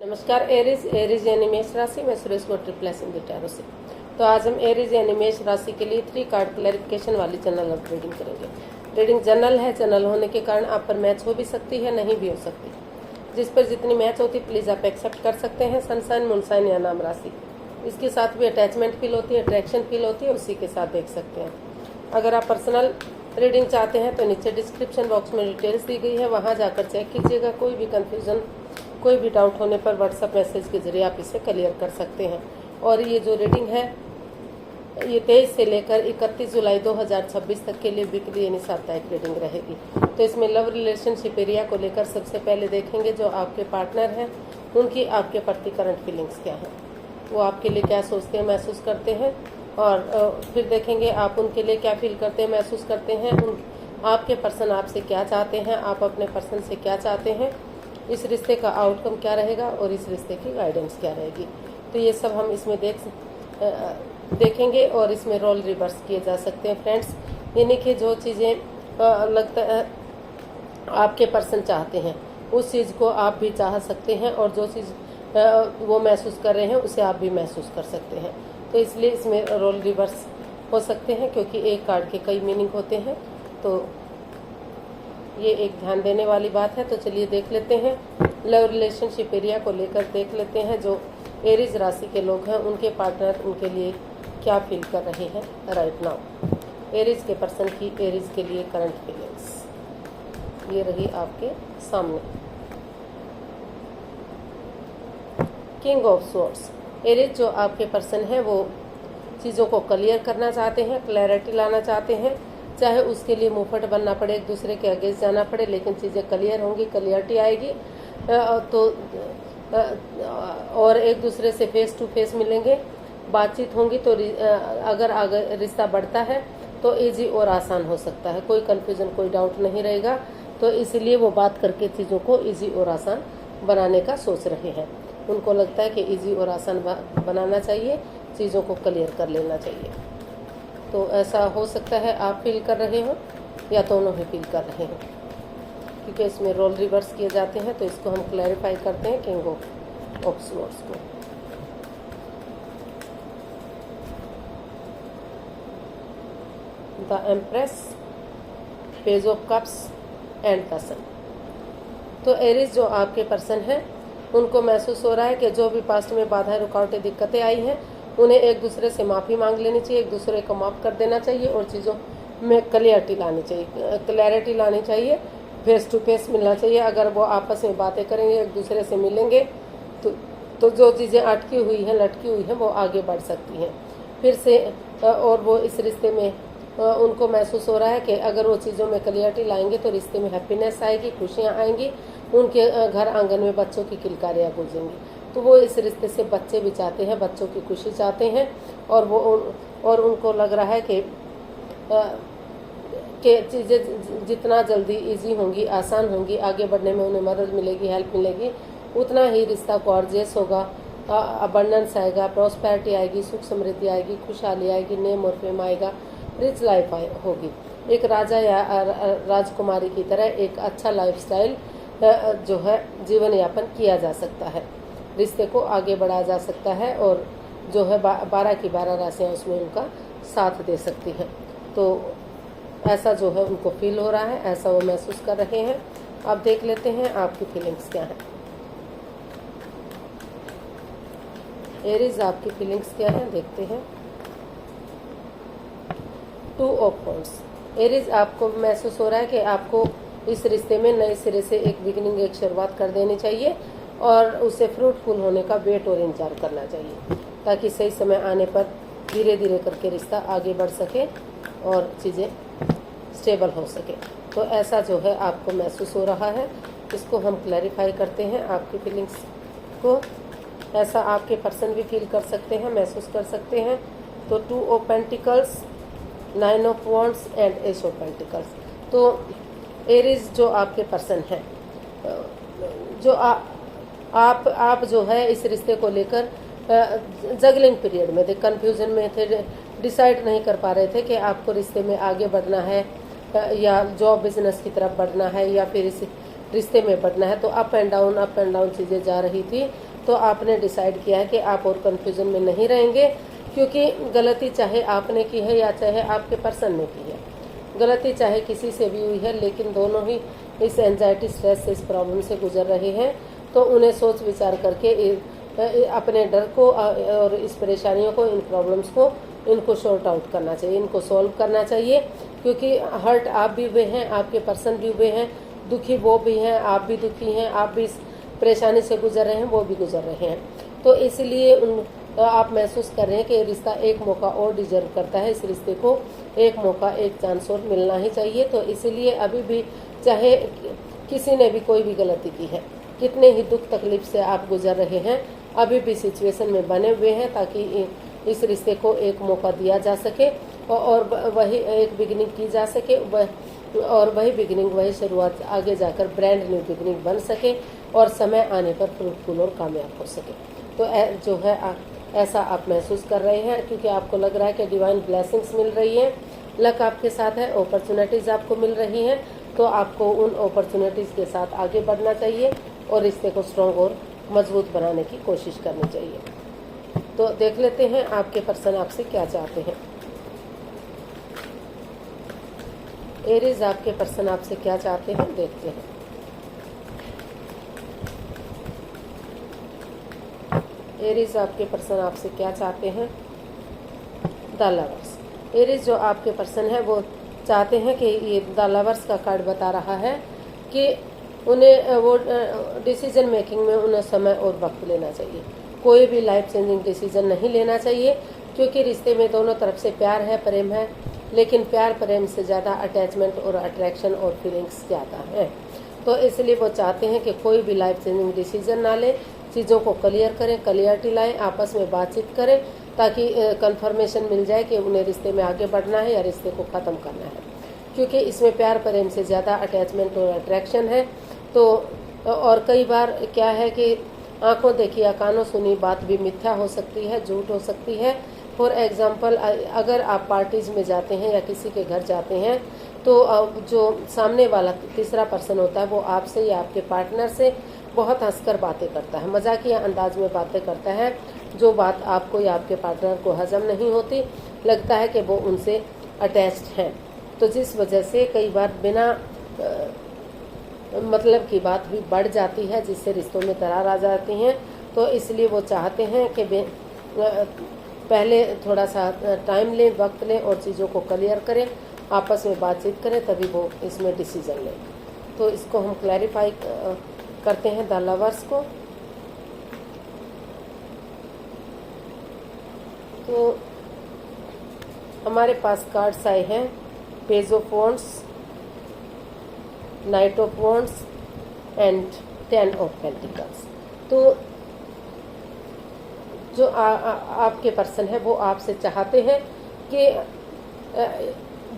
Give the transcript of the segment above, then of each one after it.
नमस्कार एरीज यानी मेष राशि में सुरेश को ट्रिप्लेस इन टैरो से। तो आज हम एरीज यानी मेष राशि के लिए 3 कार्ड क्लैरिफिकेशन वाली जनरल अब रीडिंग करेंगे। रीडिंग जनरल है, जनरल होने के कारण आप पर मैच हो भी सकती है, नहीं भी हो सकती। जिस पर जितनी मैच होती प्लीज आप एक्सेप्ट कर सकते हैं। सनसाइन, मूनसाइन या नाम राशि, इसके साथ भी अटैचमेंट फील होती है, अट्रैक्शन फील होती है, उसी के साथ देख सकते हैं। अगर आप पर्सनल रीडिंग चाहते हैं तो नीचे डिस्क्रिप्शन बॉक्स में डिटेल्स दी गई है, वहाँ जाकर चेक कीजिएगा। कोई भी कन्फ्यूजन, कोई भी डाउट होने पर व्हाट्सएप मैसेज के जरिए आप इसे क्लियर कर सकते हैं। और ये जो रीडिंग है ये 23 से लेकर 31 जुलाई 2026 तक के लिए वीकली यानी साप्ताहिक रीडिंग रहेगी। तो इसमें लव रिलेशनशिप एरिया को लेकर सबसे पहले देखेंगे जो आपके पार्टनर हैं उनकी आपके प्रति करंट फीलिंग्स क्या है, वो आपके लिए क्या सोचते हैं, महसूस करते हैं। और फिर देखेंगे आप उनके लिए क्या फील करते हैं, महसूस करते हैं। आपके पर्सन आपसे क्या चाहते हैं, आप अपने पर्सन से क्या चाहते हैं, इस रिश्ते का आउटकम क्या रहेगा और इस रिश्ते की गाइडेंस क्या रहेगी। तो ये सब हम इसमें देखेंगे और इसमें रोल रिवर्स किए जा सकते हैं फ्रेंड्स। यानी कि जो चीज़ें लगता है आपके पर्सन चाहते हैं उस चीज़ को आप भी चाह सकते हैं, और जो चीज़ वो महसूस कर रहे हैं उसे आप भी महसूस कर सकते हैं। तो इसलिए इसमें रोल रिवर्स हो सकते हैं, क्योंकि एक कार्ड के कई मीनिंग होते हैं। तो ये एक ध्यान देने वाली बात है। तो चलिए देख लेते हैं, लव रिलेशनशिप एरिया को लेकर देख लेते हैं जो एरीज राशि के लोग हैं उनके पार्टनर उनके लिए क्या फील कर रहे हैं राइट नाउ। एरीज के पर्सन की एरीज के लिए करंट फीलिंग्स ये रही आपके सामने। किंग ऑफ स्वॉर्ड्स, एरीज जो आपके पर्सन है वो चीज़ों को क्लियर करना चाहते हैं, क्लैरिटी लाना चाहते हैं। चाहे उसके लिए मुंहफट बनना पड़े, एक दूसरे के अगेंस्ट जाना पड़े, लेकिन चीज़ें क्लियर होंगी, क्लियरिटी आएगी। और एक दूसरे से फेस टू फेस मिलेंगे, बातचीत होंगी। तो अगर आगे रिश्ता बढ़ता है तो इजी और आसान हो सकता है, कोई कन्फ्यूजन, कोई डाउट नहीं रहेगा। तो इसीलिए वो बात करके चीज़ों को इजी और आसान बनाने का सोच रहे हैं। उनको लगता है कि इजी और आसान बनाना चाहिए, चीज़ों को क्लियर कर लेना चाहिए। तो ऐसा हो सकता है आप फील कर रहे हो या दोनों ही फील कर रहे हो, क्योंकि इसमें रोल रिवर्स किए जाते हैं। तो इसको हम क्लैरिफाई करते हैं किंग ऑफ स्वॉर्ड्स को। The empress, page of cups and the sun. तो एरीज जो आपके पर्सन हैं उनको महसूस हो रहा है कि जो भी पास्ट में बाधाएं, रुकावटें, दिक्कतें आई हैं उन्हें एक दूसरे से माफ़ी मांग लेनी चाहिए, एक दूसरे को माफ़ कर देना चाहिए और चीज़ों में क्लियरिटी लानी चाहिए, फेस टू फेस मिलना चाहिए। अगर वो आपस में बातें करेंगे, एक दूसरे से मिलेंगे तो जो चीज़ें अटकी हुई हैं, लटकी हुई हैं, वो आगे बढ़ सकती हैं फिर से। और वो इस रिश्ते में उनको महसूस हो रहा है कि अगर वो चीज़ों में क्लियरिटी लाएंगे तो रिश्ते में हैप्पीनेस आएगी, खुशियाँ आएंगी, उनके घर आंगन में बच्चों की किलकारियाँ गूंजेंगी। तो वो इस रिश्ते से बच्चे भी चाहते हैं, बच्चों की खुशी चाहते हैं। और उनको लग रहा है कि चीज़ें जितना जल्दी इजी होंगी, आसान होंगी, आगे बढ़ने में उन्हें मदद मिलेगी, हेल्प मिलेगी, उतना ही रिश्ता गॉर्जियस होगा, अबंडेंस आएगा, प्रॉस्पेरिटी आएगी, सुख समृद्धि आएगी, खुशहाली आएगी, नेम और फेम आएगा, रिच लाइफ होगी। एक राजा या राजकुमारी की तरह एक अच्छा लाइफस्टाइल जो है जीवन यापन किया जा सकता है, रिश्ते को आगे बढ़ाया जा सकता है। और जो है 12 की 12 राशियाँ उसमें उनका साथ दे सकती हैं। तो ऐसा जो है उनको फील हो रहा है, ऐसा वो महसूस कर रहे हैं। अब देख लेते हैं आपकी फीलिंग्स क्या है। एरीज आपकी फीलिंग्स क्या है देखते हैं। 2 ऑफ वांड्स, एरीज आपको महसूस हो रहा है कि आपको इस रिश्ते में नए सिरे से एक बिगिनिंग, एक शुरुआत कर देनी चाहिए और उसे फ्रूटफुल होने का वेट और इंतजार करना चाहिए, ताकि सही समय आने पर धीरे धीरे करके रिश्ता आगे बढ़ सके और चीज़ें स्टेबल हो सके। तो ऐसा जो है आपको महसूस हो रहा है, इसको हम क्लैरिफाई करते हैं आपकी फीलिंग्स को। ऐसा आपके पर्सन भी फील कर सकते हैं, महसूस कर सकते हैं। तो 2 of pentacles, 9 of wands and S of pentacles. तो एरीज जो आपके पर्सन हैं, जो आप जो है इस रिश्ते को लेकर जगलिंग पीरियड में थे, कन्फ्यूजन में थे, डिसाइड नहीं कर पा रहे थे कि आपको रिश्ते में आगे बढ़ना है या जॉब बिजनेस की तरफ बढ़ना है या फिर इस रिश्ते में बढ़ना है। तो अप एंड डाउन चीज़ें जा रही थी। तो आपने डिसाइड किया है कि आप और कन्फ्यूजन में नहीं रहेंगे, क्योंकि गलती चाहे आपने की है या चाहे आपके पर्सन ने की है, गलती चाहे किसी से भी हुई है, लेकिन दोनों ही इस एंजाइटी स्ट्रेस से, इस प्रॉब्लम से गुजर रहे हैं। तो उन्हें सोच विचार करके अपने डर को और इस परेशानियों को, इन प्रॉब्लम्स को, इनको सॉर्ट आउट करना चाहिए, इनको सॉल्व करना चाहिए। क्योंकि हर्ट आप भी हुए हैं, आपके पर्सन भी हुए हैं, दुखी वो भी हैं, आप भी दुखी हैं, आप भी इस परेशानी से गुजर रहे हैं, वो भी गुजर रहे हैं। तो इसलिए आप महसूस कर रहे हैं कि ये रिश्ता एक मौका और डिजर्व करता है, इस रिश्ते को एक मौका, एक चांस और मिलना ही चाहिए। तो इसीलिए अभी भी चाहे किसी ने भी कोई भी गलती की है, कितने ही दुख तकलीफ से आप गुजर रहे हैं, अभी भी सिचुएशन में बने हुए हैं ताकि इस रिश्ते को एक मौका दिया जा सके और वही एक बिगिनिंग की जा सके, और वही बिगिनिंग, वही शुरुआत आगे जाकर ब्रांड न्यू बिगिनिंग बन सके और समय आने पर फ्रूटफुल और कामयाब हो सके। तो जो है ऐसा आप महसूस कर रहे हैं, क्योंकि आपको लग रहा है कि डिवाइन ब्लेसिंग्स मिल रही हैं, लक आपके साथ है, अपॉर्चुनिटीज़ आपको मिल रही हैं। तो आपको उन अपॉर्चुनिटीज़ के साथ आगे बढ़ना चाहिए और रिश्ते को स्ट्रॉन्ग और मजबूत बनाने की कोशिश करनी चाहिए। तो देख लेते हैं आपके पर्सन आपसे क्या चाहते हैं। एरीज, आपके पर्सन आपसे क्या चाहते हैं, देखते हैं। एरीज, आपके पर्सन आपसे क्या चाहते हैं। The lovers. एरीज, जो आपके पर्सन है वो चाहते हैं कि ये द लवर्स का कार्ड बता रहा है कि उन्हें वो डिसीजन मेकिंग में उन्हें समय और वक्त लेना चाहिए, कोई भी लाइफ चेंजिंग डिसीजन नहीं लेना चाहिए, क्योंकि रिश्ते में दोनों तरफ से प्यार है, प्रेम है, लेकिन प्यार प्रेम से ज़्यादा अटैचमेंट और अट्रैक्शन और फीलिंग्स ज़्यादा है। तो इसलिए वो चाहते हैं कि कोई भी लाइफ चेंजिंग डिसीजन ना ले, चीज़ों को क्लियर करें, क्लियरिटी लाएं, आपस में बातचीत करें, ताकि कंफर्मेशन मिल जाए कि उन्हें रिश्ते में आगे बढ़ना है या रिश्ते को ख़त्म करना है। क्योंकि इसमें प्यार प्रेम से ज़्यादा अटैचमेंट और अट्रैक्शन है। तो और कई बार क्या है कि आंखों देखी या कानों सुनी बात भी मिथ्या हो सकती है, झूठ हो सकती है। फॉर एग्जाम्पल, अगर आप पार्टीज में जाते हैं या किसी के घर जाते हैं, तो जो सामने वाला तीसरा पर्सन होता है वो आपसे या आपके पार्टनर से बहुत हंसकर बातें करता है, मजाकिया अंदाज में बातें करता है, जो बात आपको या आपके पार्टनर को हजम नहीं होती, लगता है कि वो उनसे अटैच्ड हैं। तो जिस वजह से कई बार बिना मतलब की बात भी बढ़ जाती है, जिससे रिश्तों में दरार आ जाती हैं। तो इसलिए वो चाहते हैं कि पहले थोड़ा सा टाइम लें, वक्त लें और चीज़ों को क्लियर करें, आपस में बातचीत करें, तभी वो इसमें डिसीजन लें। तो इसको हम क्लैरिफाई करते हैं द लवर्स को। तो हमारे पास कार्ड्स आए हैं page of wands, night of wands and 10 of pentacles. तो जो आपके पर्सन है वो आपसे चाहते हैं कि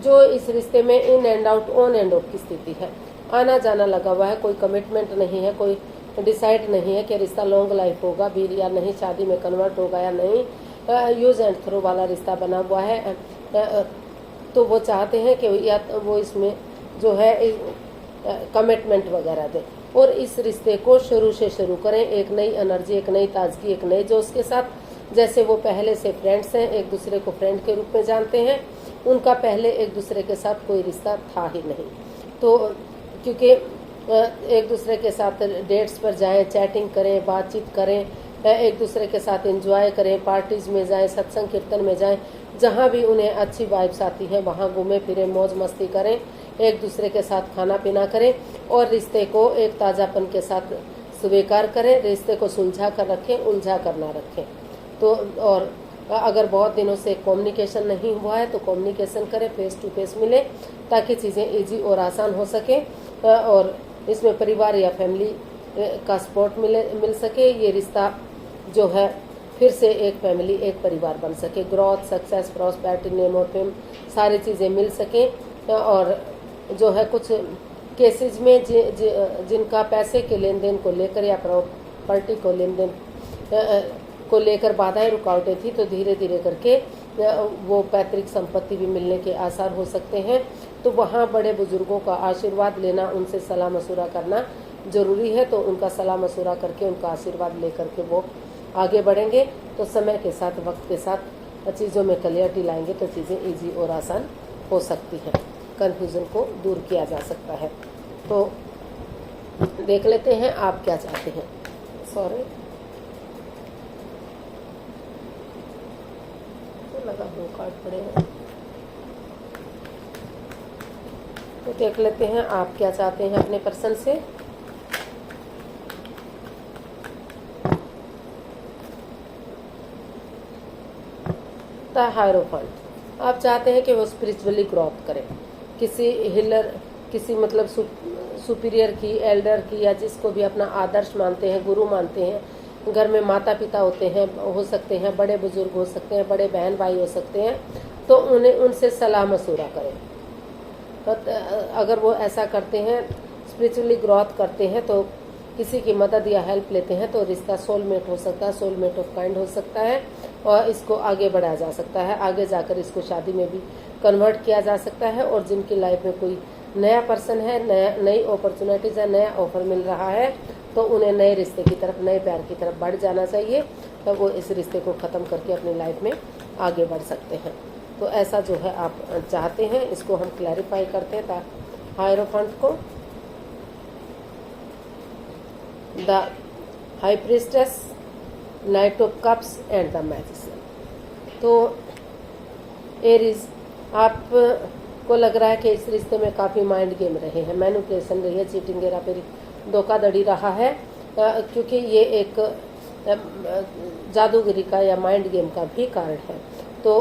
जो इस रिश्ते में in and out, on end of की स्थिति है, आना जाना लगा हुआ है, कोई कमिटमेंट नहीं है, कोई डिसाइड नहीं है कि रिश्ता लॉन्ग लाइफ होगा भी या नहीं, शादी में कन्वर्ट होगा या नहीं, यूज एंड थ्रो वाला रिश्ता बना हुआ है। तो वो चाहते हैं कि या वो इसमें जो है कमिटमेंट वगैरह दें और इस रिश्ते को शुरू से शुरू करें, एक नई एनर्जी, एक नई ताजगी, एक नए जोश के साथ। जैसे वो पहले से फ्रेंड्स हैं, एक दूसरे को फ्रेंड के रूप में जानते हैं, उनका पहले एक दूसरे के साथ कोई रिश्ता था ही नहीं। तो क्योंकि एक दूसरे के साथ डेट्स पर जाएं, चैटिंग करें, बातचीत करें, एक दूसरे के साथ एंजॉय करें, पार्टीज में जाएं, सत्संग कीर्तन में जाएं, जहाँ भी उन्हें अच्छी वाइब्स आती हैं वहाँ घूमें फिरें, मौज मस्ती करें, एक दूसरे के साथ खाना पीना करें और रिश्ते को एक ताज़ापन के साथ स्वीकार करें, रिश्ते को सुलझा कर रखें, उलझा कर ना रखें। तो और अगर बहुत दिनों से कम्युनिकेशन नहीं हुआ है तो कम्युनिकेशन करें, फेस टू फेस मिले, ताकि चीज़ें इजी और आसान हो सके और इसमें परिवार या फैमिली का सपोर्ट मिल सके। ये रिश्ता जो है फिर से एक फैमिली, एक परिवार बन सके, ग्रोथ, सक्सेस, प्रॉस्पेरिटी, नेम और फेम सारी चीज़ें मिल सकें। और जो है कुछ केसेस में जिनका पैसे के लेन देन को लेकर या प्रॉपर्टी को लेन देन को लेकर बाधाएं रुकावटें थी, तो धीरे धीरे करके वो पैतृक संपत्ति भी मिलने के आसार हो सकते हैं। तो वहाँ बड़े बुजुर्गों का आशीर्वाद लेना, उनसे सलाह मशुरा करना ज़रूरी है, तो उनका सलाह मशवरा करके, उनका आशीर्वाद लेकर के वो आगे बढ़ेंगे। तो समय के साथ, वक्त के साथ चीज़ों में क्लियरिटी लाएंगे तो चीज़ें ईजी और आसान हो सकती हैं, कन्फ्यूज़न को दूर किया जा सकता है। तो देख लेते हैं आप क्या चाहते हैं। सॉरी, तो लगा 2 कार्ड पड़े हैं। तो देख लेते हैं आप क्या चाहते हैं अपने पर्सन से। द हायरोफेंट, आप चाहते हैं कि वो स्पिरिचुअली ग्रोथ करें, किसी हीलर, किसी मतलब सुपीरियर की, एल्डर की, या जिसको भी अपना आदर्श मानते हैं, गुरु मानते हैं। घर में माता पिता होते हैं, हो सकते हैं बड़े बुजुर्ग हो सकते हैं, बड़े बहन भाई हो सकते हैं, तो उन्हें उनसे सलाह मशवरा करें। तो अगर वो ऐसा करते हैं, स्पिरिचुअली ग्रोथ करते हैं, तो किसी की मदद या हेल्प लेते हैं, तो रिश्ता सोलमेट हो सकता है, सोलमेट ऑफ काइंड हो सकता है, और इसको आगे बढ़ाया जा सकता है। आगे जाकर इसको शादी में भी कन्वर्ट किया जा सकता है। और जिनकी लाइफ में कोई नया पर्सन है, नई अपॉर्चुनिटीज है, नया ऑफर मिल रहा है, तो उन्हें नए रिश्ते की तरफ, नए प्यार की तरफ बढ़ जाना चाहिए। तब वो इस रिश्ते को ख़त्म करके अपनी लाइफ में आगे बढ़ सकते हैं। तो ऐसा जो है आप चाहते हैं, इसको हम क्लैरिफाई करते हैं हायरोफेंट को। The high priestess, night of cups and the magician. तो एरीज, आप को लग रहा है कि इस रिश्ते में काफ़ी माइंड गेम रहे हैं, मैनिपुलेशन रही है, चीटिंग, हेरा फेरी, धोखाधड़ी रहा है, क्योंकि ये एक जादूगरी का या माइंड गेम का भी कारण है। तो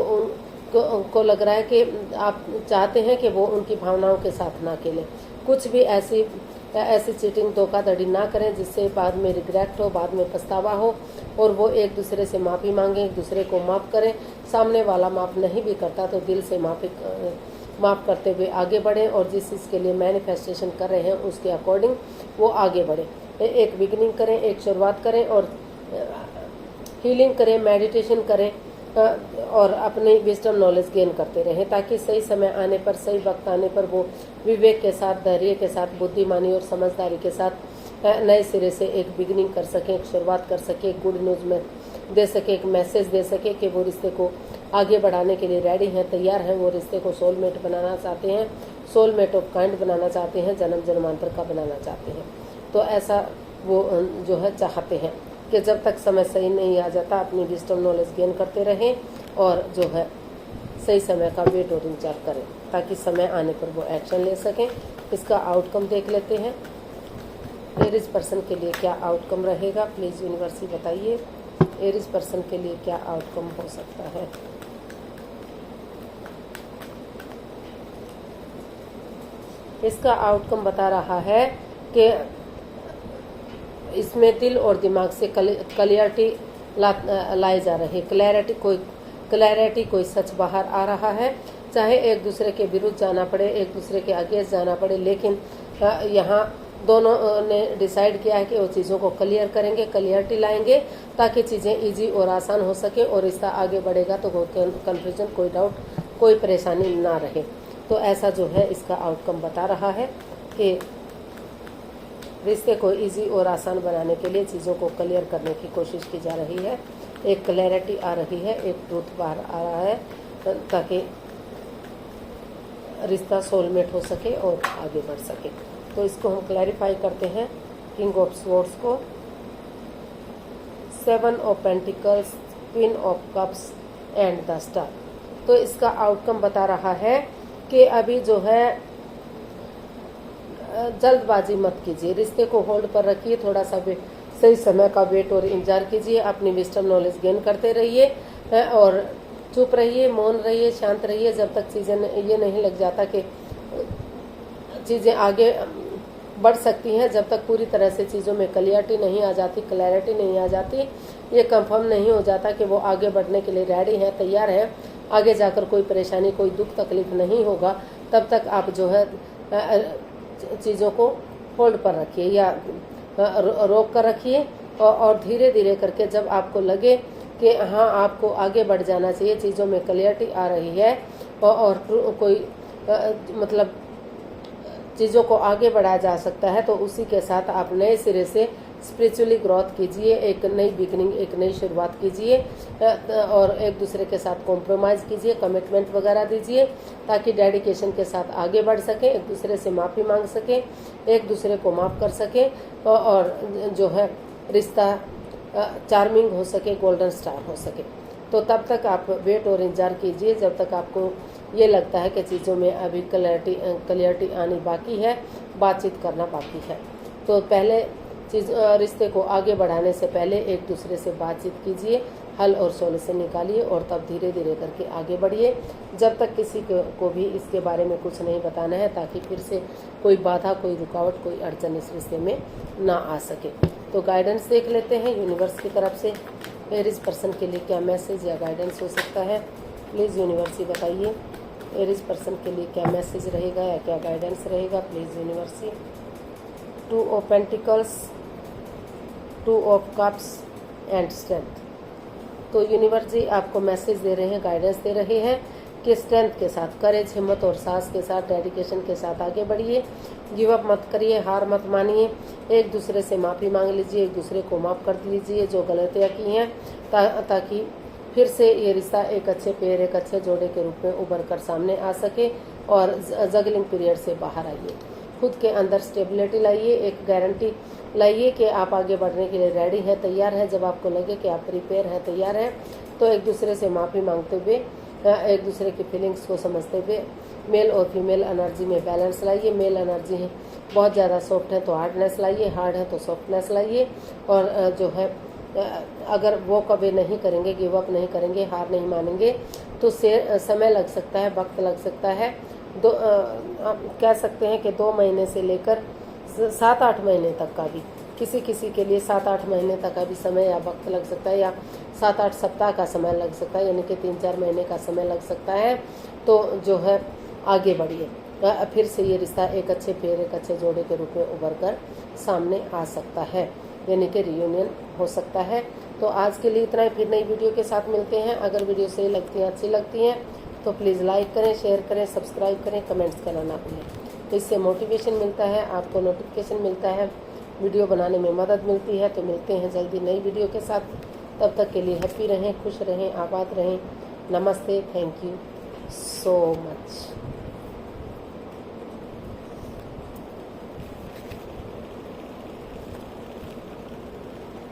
उनको लग रहा है कि आप चाहते हैं कि वो उनकी भावनाओं के साथ ना खेलें, कुछ भी ऐसी चीटिंग, धोखाधड़ी ना करें जिससे बाद में रिग्रेट हो, बाद में पछतावा हो, और वो एक दूसरे से माफ़ी मांगें, एक दूसरे को माफ़ करें। सामने वाला माफ़ नहीं भी करता तो दिल से माफ़ करते हुए आगे बढ़ें, और जिस चीज़ के लिए मैनिफेस्टेशन कर रहे हैं उसके अकॉर्डिंग वो आगे बढ़ें। एक बिगिनिंग करें, एक शुरुआत करें, और हीलिंग करें, मेडिटेशन करें, और अपनी विजडम नॉलेज गेन करते रहें, ताकि सही समय आने पर, सही वक्त आने पर वो विवेक के साथ, धैर्य के साथ, बुद्धिमानी और समझदारी के साथ नए सिरे से एक बिगिनिंग कर सकें, एक शुरुआत कर सकें, एक गुड न्यूज़ में दे सके, एक मैसेज दे सके कि वो रिश्ते को आगे बढ़ाने के लिए रेडी हैं, तैयार हैं, वो रिश्ते को सोलमेट बनाना चाहते हैं, सोलमेट ऑफ काइंड बनाना चाहते हैं, जन्म जन्मांतर का बनाना चाहते हैं। तो ऐसा वो जो है चाहते हैं कि जब तक समय सही नहीं आ जाता अपनी विजडम नॉलेज गेन करते रहें, और जो है सही समय का वेट और इंतजार करें, ताकि समय आने पर वो एक्शन ले सकें। इसका आउटकम देख लेते हैं। एरीज पर्सन के लिए क्या आउटकम रहेगा, प्लीज़ यूनिवर्स बताइए। एरीज पर्सन के लिए क्या आउटकम हो सकता है। इसका आउटकम बता रहा है कि इसमें दिल और दिमाग से क्लियरिटी लाई जा रही है, क्लैरिटी कोई सच बाहर आ रहा है। चाहे एक दूसरे के विरुद्ध जाना पड़े, एक दूसरे के अगेंस्ट जाना पड़े, लेकिन यहाँ दोनों ने डिसाइड किया है कि वो चीज़ों को क्लियर करेंगे, क्लियरिटी लाएंगे, ताकि चीज़ें इजी और आसान हो सके, और रिश्ता आगे बढ़ेगा तो कोई कन्फ्यूजन, कोई डाउट, कोई परेशानी ना रहे। तो ऐसा जो है इसका आउटकम बता रहा है कि रिश्ते को इजी और आसान बनाने के लिए चीज़ों को क्लियर करने की कोशिश की जा रही है। एक क्लैरिटी आ रही है, एक ट्रूथ बाहर आ रहा है, ताकि रिश्ता सोलमेट हो सके और आगे बढ़ सके। तो इसको हम क्लैरिफाई करते हैं। किंग ऑफ स्वॉर्ड्स को, 7 of pentacles, queen of cups and the star. तो इसका आउटकम बता रहा है कि अभी जो है जल्दबाजी मत कीजिए, रिश्ते को होल्ड पर रखिए, थोड़ा सा सही समय का वेट और इंतजार कीजिए, अपनी विजडम नॉलेज गेन करते रहिए, और चुप रहिए, मौन रहिए, शांत रहिए, जब तक चीज़ें ये नहीं लग जाता कि चीज़ें आगे बढ़ सकती हैं, जब तक पूरी तरह से चीज़ों में क्लियरिटी नहीं आ जाती, क्लैरिटी नहीं आ जाती, ये कंफर्म नहीं हो जाता कि वो आगे बढ़ने के लिए रेडी हैं, तैयार हैं, आगे जाकर कोई परेशानी, कोई दुख तकलीफ नहीं होगा, तब तक आप जो है चीज़ों को होल्ड पर रखिए या रोक कर रखिए, और धीरे धीरे करके जब आपको लगे कि हाँ आपको आगे बढ़ जाना चाहिए, चीज़ों में क्लियरिटी आ रही है, और कोई मतलब चीज़ों को आगे बढ़ाया जा सकता है, तो उसी के साथ आप नए सिरे से स्पिरिचुअली ग्रोथ कीजिए, एक नई बिगनिंग, एक नई शुरुआत कीजिए और एक दूसरे के साथ कॉम्प्रोमाइज़ कीजिए, कमिटमेंट वगैरह दीजिए ताकि डेडिकेशन के साथ आगे बढ़ सकें, एक दूसरे से माफ़ी मांग सकें, एक दूसरे को माफ़ कर सकें और जो है रिश्ता चार्मिंग हो सके, गोल्डन स्टार हो सके। तो तब तक आप वेट और इंतजार कीजिए जब तक आपको ये लगता है कि चीज़ों में अभी क्लियरिटी आनी बाकी है, बातचीत करना बाकी है। तो पहले रिश्ते को आगे बढ़ाने से पहले एक दूसरे से बातचीत कीजिए, हल और सॉल्यूशन निकालिए और तब धीरे धीरे करके आगे बढ़िए, जब तक किसी को भी इसके बारे में कुछ नहीं बताना है, ताकि फिर से कोई बाधा, कोई रुकावट, कोई अड़चन इस रिश्ते में ना आ सके। तो गाइडेंस देख लेते हैं यूनिवर्स की तरफ से एरीज पर्सन के लिए क्या मैसेज या गाइडेंस हो सकता है। प्लीज़ यूनिवर्स ही बताइए एरीज पर्सन के लिए क्या मैसेज रहेगा या क्या गाइडेंस रहेगा। Please universe he. 2 of pentacles, 2 of cups and strength. तो यूनिवर्स जी आपको मैसेज दे रहे हैं, गाइडेंस दे रहे हैं कि स्ट्रेंथ के साथ, करेज, हिम्मत और साहस के साथ, डेडिकेशन के साथ आगे बढ़िए, गिव अप मत करिए, हार मत मानिए, एक दूसरे से माफ़ी मांग लीजिए, एक दूसरे को माफ़ कर दीजिए जो गलतियाँ की हैं, ताकि फिर से ये रिश्ता एक अच्छे पेड़, एक अच्छे जोड़े के रूप में उभर कर सामने आ सके और जगलिंग पीरियड से बाहर आइए। खुद के अंदर स्टेबिलिटी लाइए, एक गारंटी लाइए कि आप आगे बढ़ने के लिए रेडी हैं, तैयार हैं। जब आपको लगे कि आप प्रिपेयर हैं, तैयार हैं, तो एक दूसरे से माफ़ी मांगते हुए, एक दूसरे की फीलिंग्स को समझते हुए मेल और फीमेल एनर्जी में बैलेंस लाइए। मेल एनर्जी है बहुत ज़्यादा सॉफ्ट है तो हार्डनेस लाइए, हार्ड है तो सॉफ्टनेस लाइए। और जो है अगर वो कभी नहीं करेंगे, गिव अप नहीं करेंगे, हार नहीं मानेंगे, तो समय लग सकता है, वक्त लग सकता है। कह सकते हैं कि 2 महीने से लेकर 7-8 महीने तक का भी, किसी के लिए 7-8 महीने तक का भी समय या वक्त लग सकता है, या 7-8 सप्ताह का समय लग सकता है, यानी कि 3-4 महीने का समय लग सकता है। तो जो है आगे बढ़िए, फिर से ये रिश्ता एक अच्छे पेड़, एक अच्छे जोड़े के रूप में उभर कर सामने आ सकता है, यानी कि रियूनियन हो सकता है। तो आज के लिए इतना ही, फिर नई वीडियो के साथ मिलते हैं। अगर वीडियो सही लगती है, अच्छी लगती हैं, तो प्लीज़ लाइक करें, शेयर करें, सब्सक्राइब करें, कमेंट्स करना ना भूलें। तो इससे मोटिवेशन मिलता है, आपको नोटिफिकेशन मिलता है, वीडियो बनाने में मदद मिलती है। तो मिलते हैं जल्दी नई वीडियो के साथ, तब तक के लिए हैप्पी रहें, खुश रहें, आबाद रहें। नमस्ते, थैंक यू सो मच।